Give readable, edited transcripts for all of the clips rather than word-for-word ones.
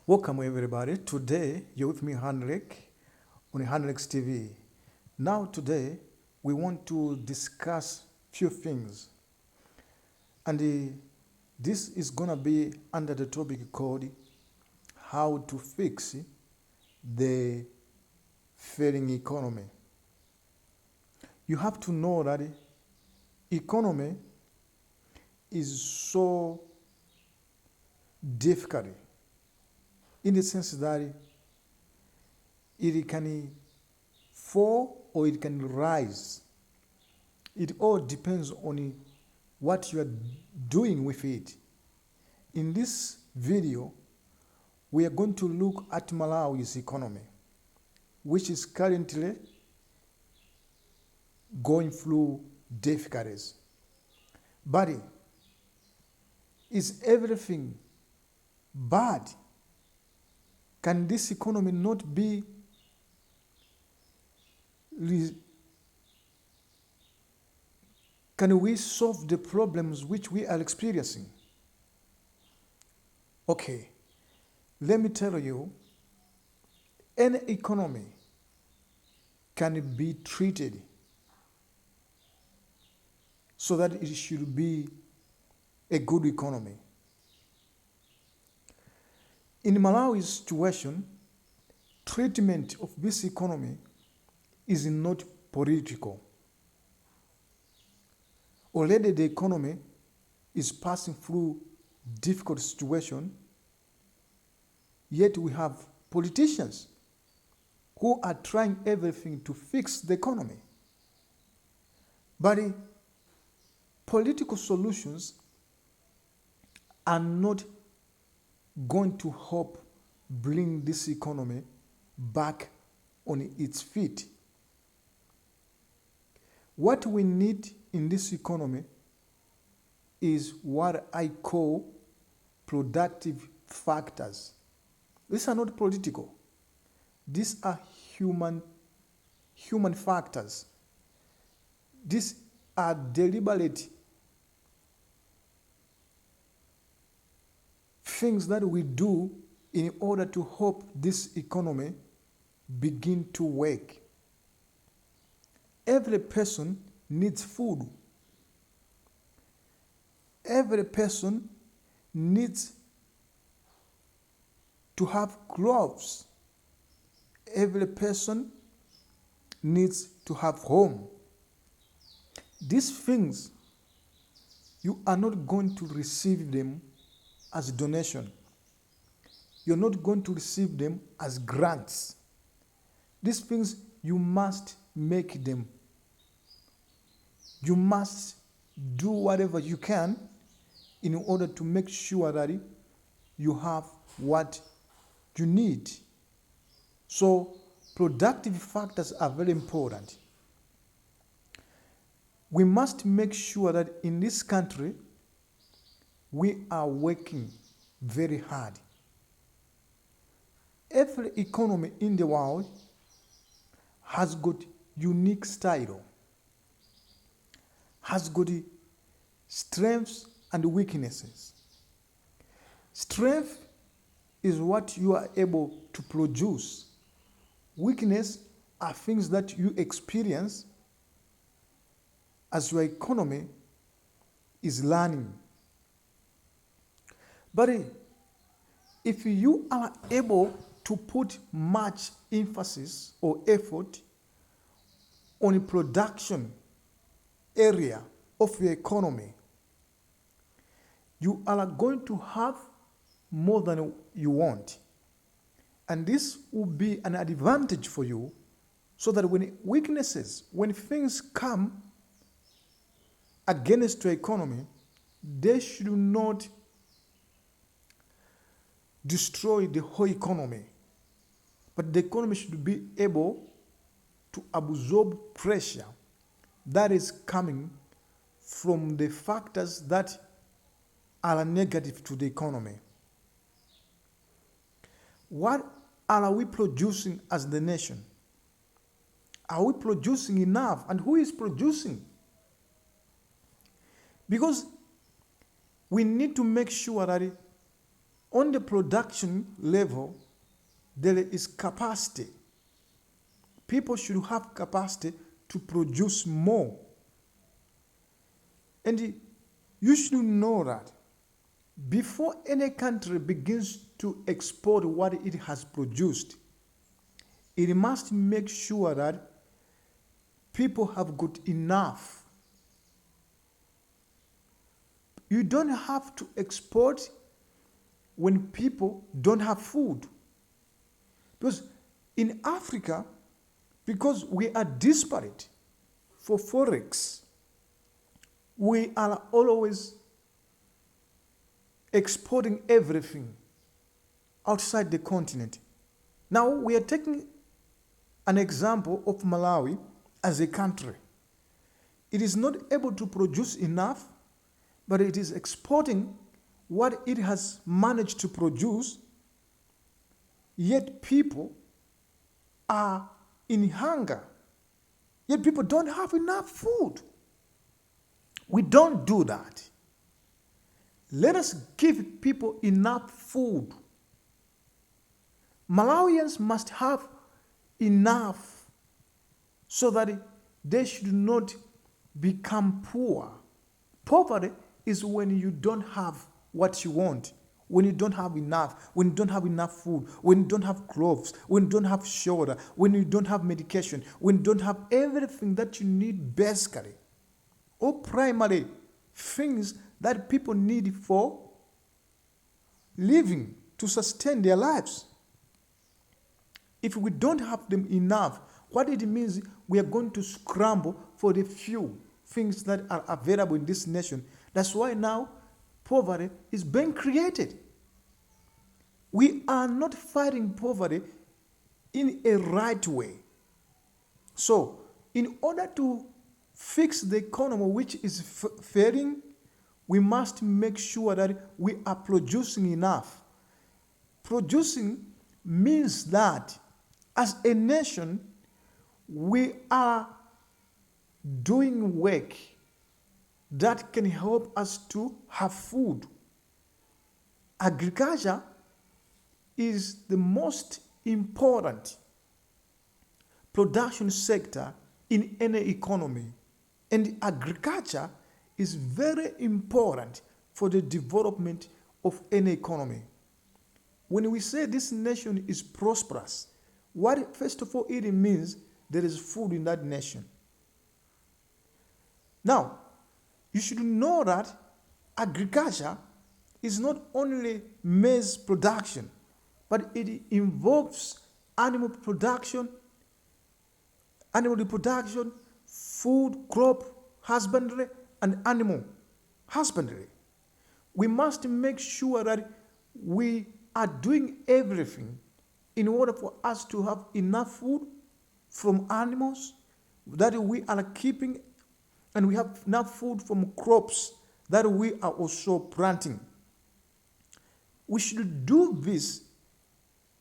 Welcome everybody. Today you're with me Hanleck on Hanleck's TV. Now today we want to discuss few things, and this is gonna be under the topic called how to fix the failing economy. You have to know that economy is so difficult in the sense that it can fall or it can rise. It all depends on what you are doing with it. In this video, we are going to look at Malawi's economy, which is currently going through difficulties. But is everything bad? Can this economy not be can we solve the problems which we are experiencing? Okay, let me tell you, any economy can be treated so that it should be a good economy. In Malawi's situation, treatment of this economy is not political. Already the economy is passing through difficult situation, yet we have politicians who are trying everything to fix the economy. But political solutions are not going to help bring this economy back on its feet. What we need in this economy is what I call productive factors. These are not political. These are human factors. These are deliberate things that we do in order to help this economy begin to work. Every person needs food. Every person needs to have clothes. Every person needs to have home. These things, you are not going to receive them as a donation. You're not going to receive them as grants. These things, you must make them. You must do whatever you can in order to make sure that you have what you need. So productive factors are very important. We must make sure that in this country, we are working very hard. Every economy in the world has got unique style, has got strengths and weaknesses. Strength is what you are able to produce. Weakness are things that you experience as your economy is learning. But if you are able to put much emphasis or effort on the production area of your economy, you are going to have more than you want. And this will be an advantage for you, so that when things come against your economy, they should not destroy the whole economy. But the economy should be able to absorb pressure that is coming from the factors that are negative to the economy. What are we producing as the nation? Are we producing enough? And who is producing? Because we need to make sure that on the production level, there is capacity. People should have capacity to produce more. And you should know that before any country begins to export what it has produced, it must make sure that people have got enough. You don't have to export when people don't have food. Because in Africa, because we are disparate for forex, we are always exporting everything outside the continent. Now we are taking an example of Malawi as a country. It is not able to produce enough, but it is exporting what it has managed to produce, yet people are in hunger. Yet people don't have enough food. We don't do that. Let us give people enough food. Malawians must have enough so that they should not become poor. Poverty is when you don't have what you want, when you don't have enough, when you don't have enough food, when you don't have clothes, when you don't have shelter, when you don't have medication, when you don't have everything that you need basically, or primary things that people need for living, to sustain their lives. If we don't have them enough, what it means, we are going to scramble for the few things that are available in this nation. That's why now poverty is being created. We are not fighting poverty in a right way. So, in order to fix the economy which is failing, we must make sure that we are producing enough. Producing means that as a nation, we are doing work that can help us to have food. Agriculture is the most important production sector in any economy. And agriculture is very important for the development of any economy. When we say this nation is prosperous, what first of all it means, there is food in that nation. Now, you should know that agriculture is not only maize production, but it involves animal production, animal reproduction, food, crop husbandry, and animal husbandry. We must make sure that we are doing everything in order for us to have enough food from animals that we are keeping, and we have enough food from crops that we are also planting. We should do this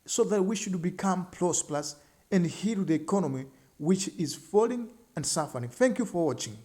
so that we should become prosperous and heal the economy which is falling and suffering. Thank you for watching.